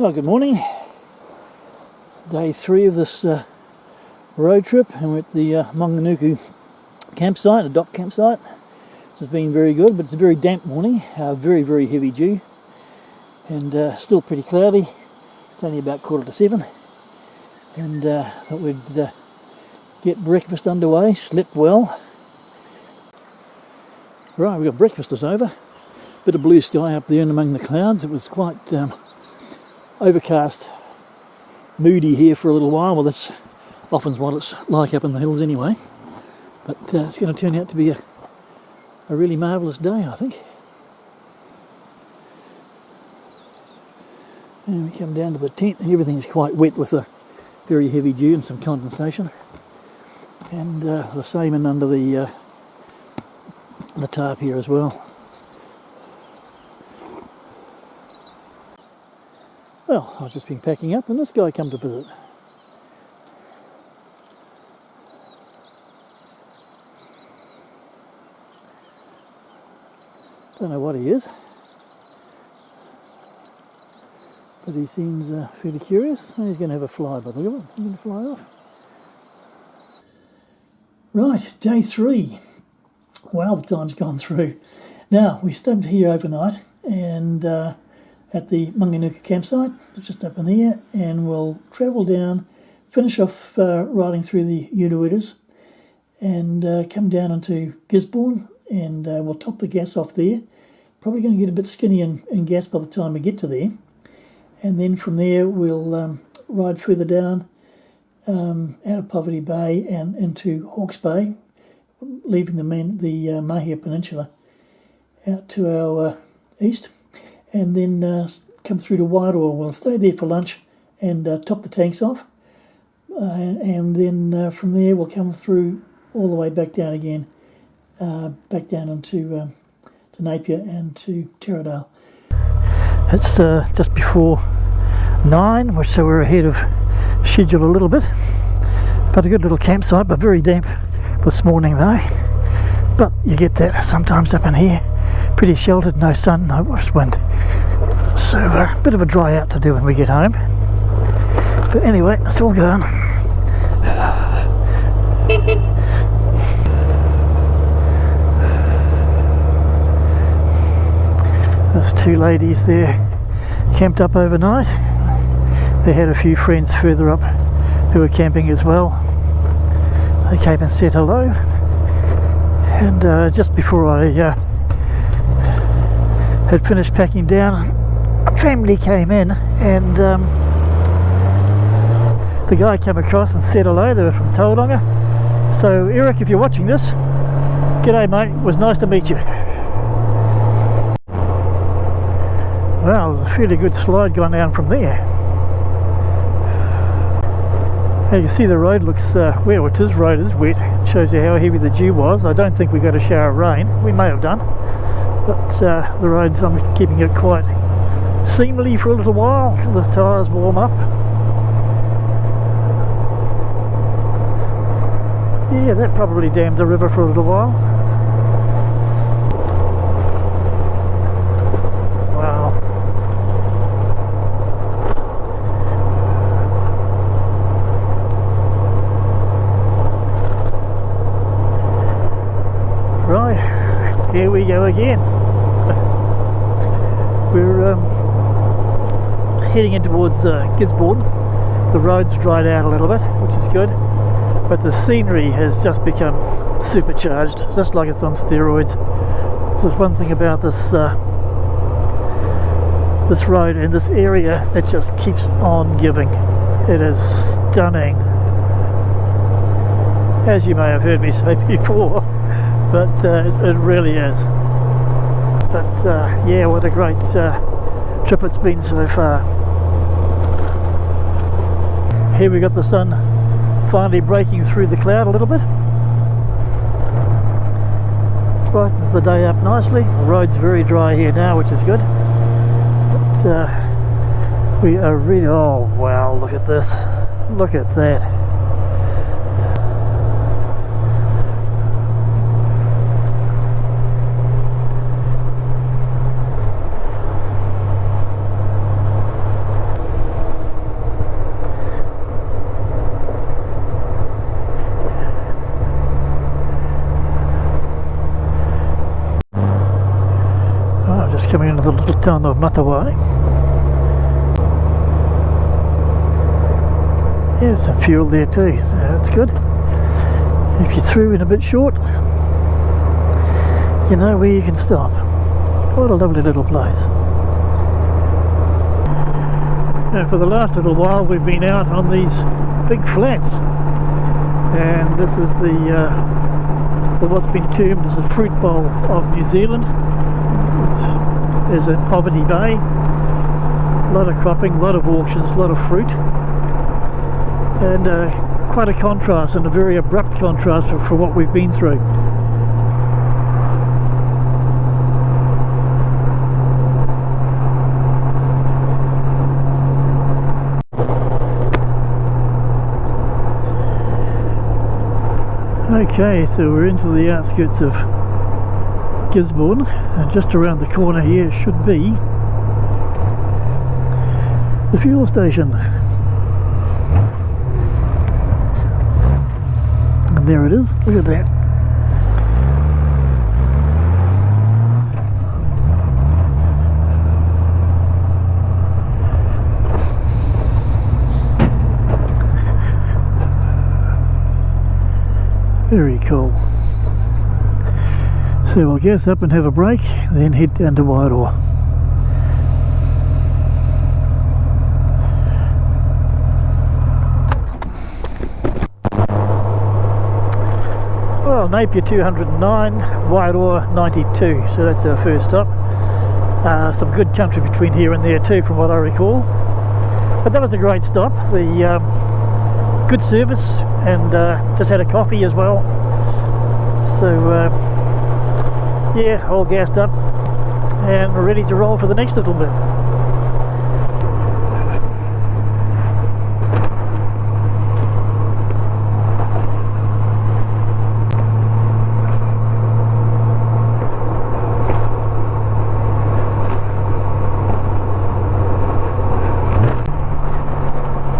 Well, good morning. Day 3 of this road trip, and we're at the Manganuku campsite, a dock campsite. This has been very good, but it's a very damp morning, very, very heavy dew, and still pretty cloudy. It's only about 6:45, and thought we'd get breakfast underway. Slept well. Right, we've got breakfast is over. Bit of blue sky up there and among the clouds. It was quite overcast, moody here for a little while. Well, that's often what it's like up in the hills anyway. But it's going to turn out to be a really marvellous day, I think. And we come down to the tent, and everything's quite wet with a very heavy dew and some condensation. And the same in under the tarp here as well. Well, I've just been packing up and this guy come to visit. Don't know what he is, but he seems fairly curious. He's going to have a fly by the look of it. He's going to fly off. Right, day 3. Wow, the time's gone through. Now, we stayed here overnight and at the Manganuku campsite, just up in here, and we'll travel down, finish off riding through the Uruitas, and come down into Gisborne, and we'll top the gas off there. Probably going to get a bit skinny in gas by the time we get to there, and then from there we'll ride further down out of Poverty Bay and into Hawke's Bay, leaving the Mahia Peninsula out to our east. And then come through to Wairoa. We'll stay there for lunch and top the tanks off. And then from there we'll come through all the way back down again, back down into to Napier and to Taradale. It's just before 9, so we're ahead of schedule a little bit. But a good little campsite, but very damp this morning though. But you get that sometimes up in here. Pretty sheltered, no sun, no west wind. So a bit of a dry out to do when we get home. But anyway, it's all going. There's 2 ladies there camped up overnight. They had a few friends further up who were camping as well. They came and said hello. And just before I had finished packing down, a family came in, and the guy came across and said hello. They were from Tauranga. So Eric, if you're watching this, g'day mate, it was nice to meet you. Well, there's a fairly good slide going down from there. Now you see the road looks, well, this road is wet. It shows you how heavy the dew was. I don't think we got a shower of rain. We may have done. But the roads, I'm keeping it quite seamly for a little while till the tyres warm up. Yeah, that probably dammed the river for a little while. Wow. Right, here we go again. We're heading in towards Gisborne. The road's dried out a little bit, which is good, but the scenery has just become supercharged, just like it's on steroids. There's one thing about this this road and this area that just keeps on giving. It is stunning, as you may have heard me say before, but it really is. But yeah, what a great trip it's been so far. Here we got the sun finally breaking through the cloud a little bit. Brightens the day up nicely. The road's very dry here now, which is good. But we are really, oh wow, look at this. Look at that. town of Matawai. There's some fuel there too, so that's good. If you're through and a bit short, you know where you can stop. What a lovely little place. And for the last little while we've been out on these big flats, and this is what's been termed as the fruit bowl of New Zealand. There's a Poverty Bay, a lot of cropping, a lot of auctions, a lot of fruit, and quite a contrast, and a very abrupt contrast for what we've been through. Okay, so we're into the outskirts of Gisborne, and just around the corner here should be the fuel station. And there it is, look at that. Very cool. So we'll gas up and have a break, then head down to Wairoa. Well, Napier 209, Wairoa 92, so that's our first stop. Some good country between here and there too, from what I recall. But that was a great stop. The good service, and just had a coffee as well. So yeah, all gassed up and we're ready to roll for the next little bit.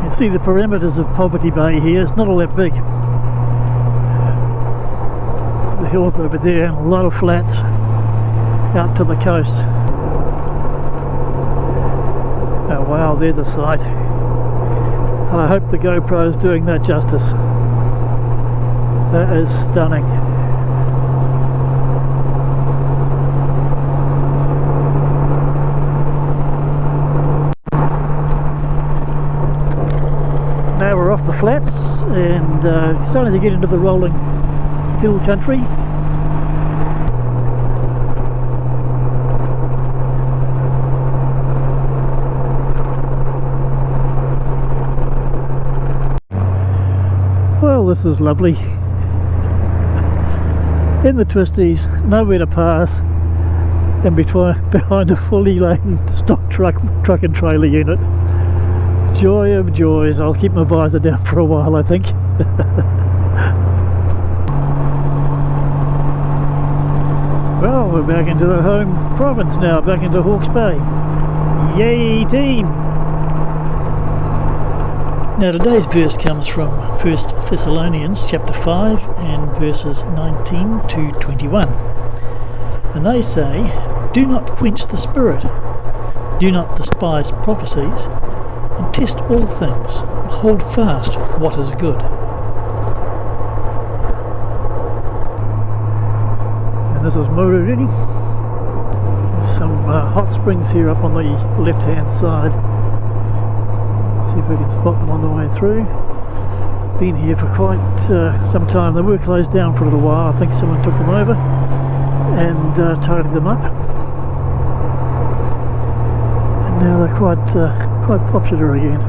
You see the perimeters of Poverty Bay here. It's not all that big. The hills over there and a lot of flats out to the coast. Oh wow, there's a sight. I hope the GoPro is doing that justice. That is stunning. Now we're off the flats and starting to get into the rolling hill country. Well, this is lovely. In the twisties, nowhere to pass, and behind a fully laden stock truck and trailer unit. Joy of joys. I'll keep my visor down for a while, I think. Well, we're back into the home province now, back into Hawke's Bay. Yay, team! Now today's verse comes from 1 Thessalonians chapter 5 and verses 19 to 21. And they say, "Do not quench the spirit, do not despise prophecies, and test all things, and hold fast what is good." And this is moto ready. There's some hot springs here up on the left hand side. See if we can spot them on the way through. Been here for quite some time. They were closed down for a little while. I think someone took them over and tidied them up. And now they're quite popular again.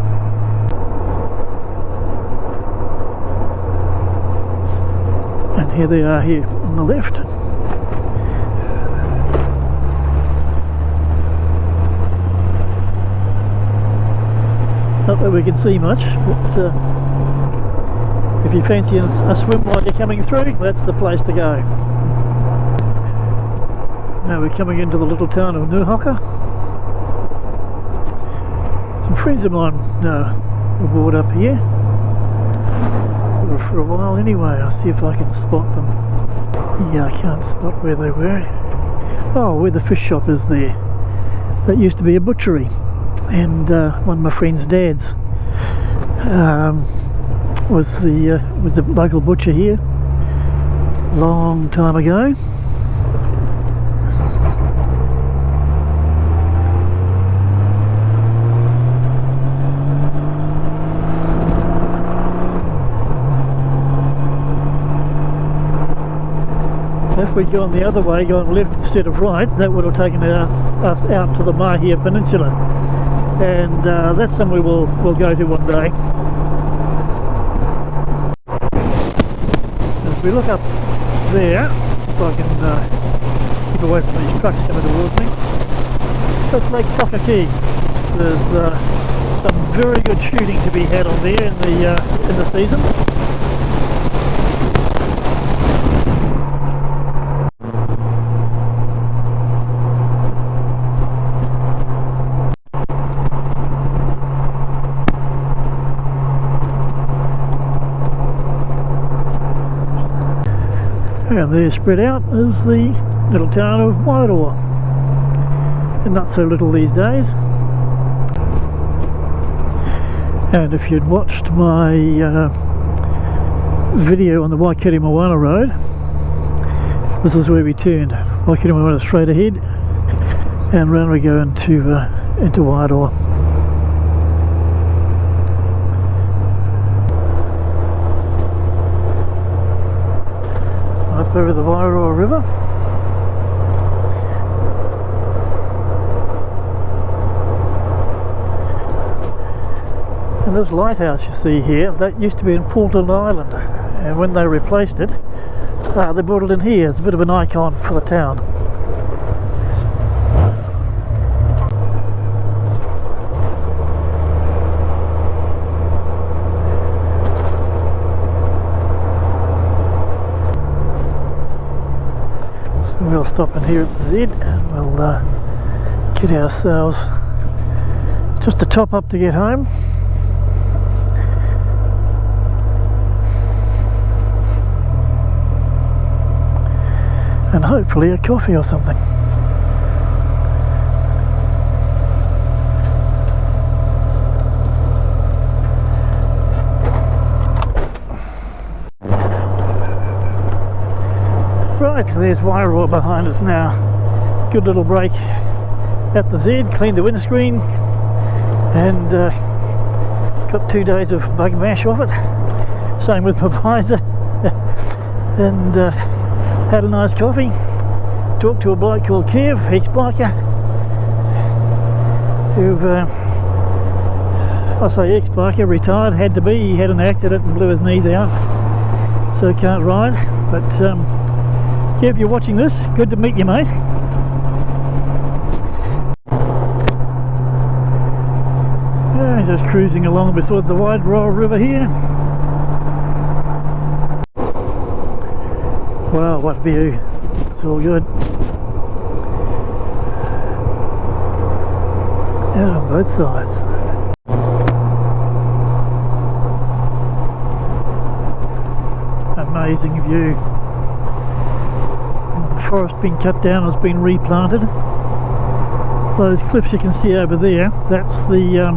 And here they are here on the left. Not that we can see much, but if you fancy a swim while you're coming through, that's the place to go. Now we're coming into the little town of Nuhoka. Some friends of mine were brought up here for a while anyway. I'll see if I can spot them. Yeah, I can't spot where they were. Oh, where the fish shop is there. that used to be a butchery, and one of my friend's dads was the local butcher here long time ago. If we'd gone the other way, gone left instead of right, that would have taken us out to the Mahia Peninsula, and that's somewhere we'll go to one day. If we look up there, if I can keep away from these trucks coming towards me, that's Lake Kokaki. There's some very good shooting to be had on there in the season. And there spread out is the little town of Wairoa, and not so little these days. And if you'd watched my video on the Waikiri Moana Road, this is where we turned. Waikiri Moana straight ahead, and round we go into Wairoa. Up over the Wairoa River. And this lighthouse you see here, that used to be in Portland Island, and when they replaced it, they brought it in here. It's a bit of an icon for the town. We'll stop in here at the Z, and we'll get ourselves just a top up to get home. And hopefully a coffee or something. Right, there's Wairoa behind us now. Good little break at the Z, cleaned the windscreen, and got 2 days of bug mash off it. Same with my visor. And had a nice coffee. Talked to a bloke called Kev, ex-biker, who, I say ex-biker, retired, had to be. He had an accident and blew his knees out, so can't ride. But yeah, if you're watching this, good to meet you, mate. Yeah, just cruising along beside the Wairoa River here. Wow, what a view. It's all good. Out on both sides. Amazing view. The forest being cut down has been replanted. Those cliffs you can see over there, that's the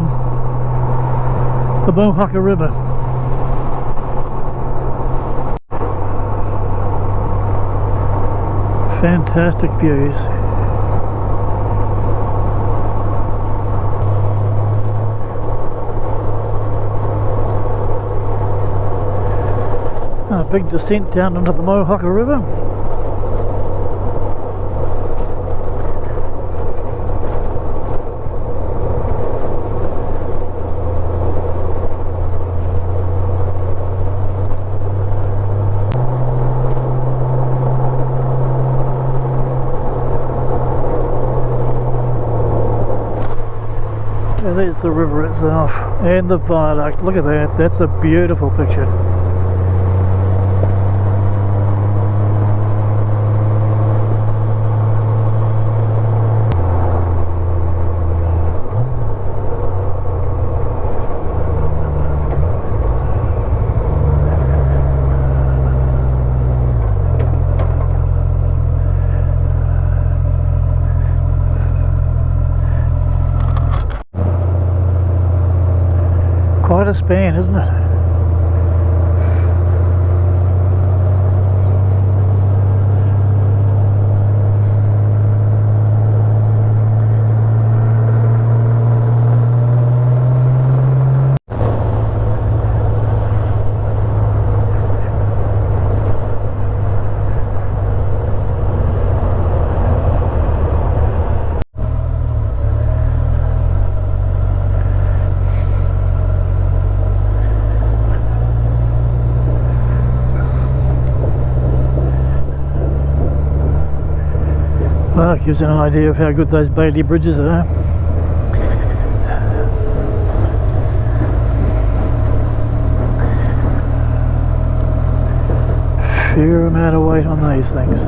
Mohaka River. Fantastic views. A big descent down into the Mohaka River. There's the river itself and the viaduct. Look at that, that's a beautiful picture. Quite a span, isn't it? Well, it gives an idea of how good those Bailey bridges are. Fair amount of weight on these things.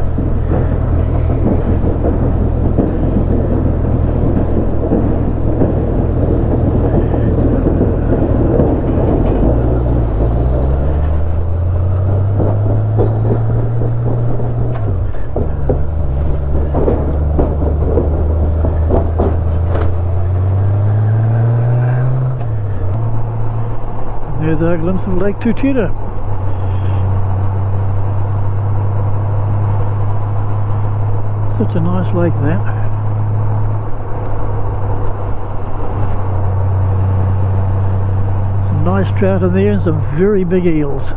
There's a glimpse of Lake Tututa. Such a nice lake, that. Some nice trout in there and some very big eels.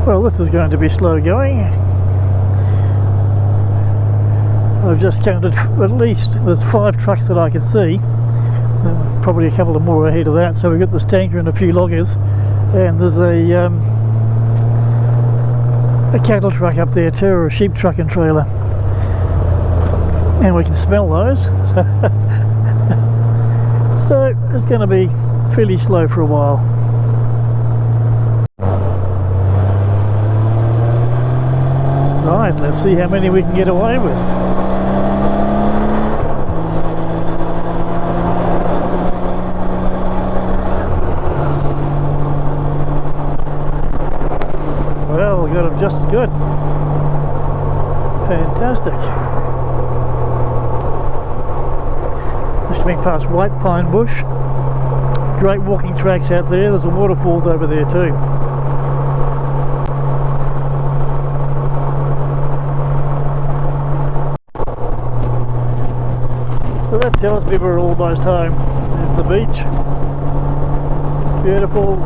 Well, this is going to be slow going. I've just counted at least, there's 5 trucks that I can see. Probably a couple of more ahead of that. So we've got this tanker and a few loggers, and there's a cattle truck up there too, or a sheep truck and trailer. And we can smell those. So it's going to be fairly slow for a while. Right, let's see how many we can get away with. Well, we got them just as good. Fantastic. Just coming past White Pine Bush. Great walking tracks out there. There's some waterfalls over there too. So that tells me we're almost home. There's the beach. Beautiful.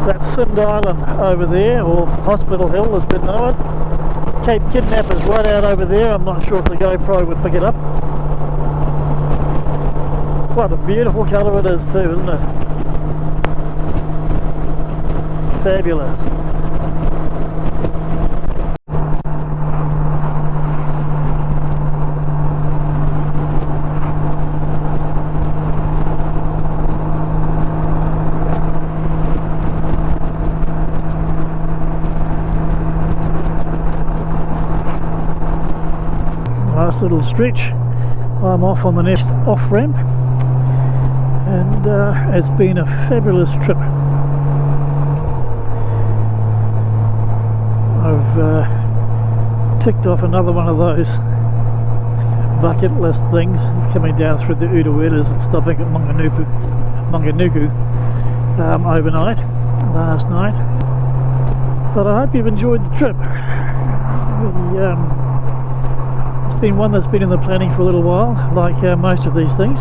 That's Sind Island over there, or Hospital Hill as been known. Cape Kidnapper's right out over there. I'm not sure if the GoPro would pick it up. What a beautiful colour it is too, isn't it? Fabulous. Nice little stretch. I'm off on the next off ramp, and it's been a fabulous trip. I've ticked off another one of those bucket list things, coming down through the Udawelas and stopping at Manganuku overnight, last night. But I hope you've enjoyed the trip. It's been one that's been in the planning for a little while, like most of these things.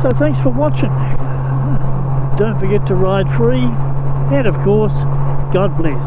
So thanks for watching. Don't forget to ride free, and of course, God bless.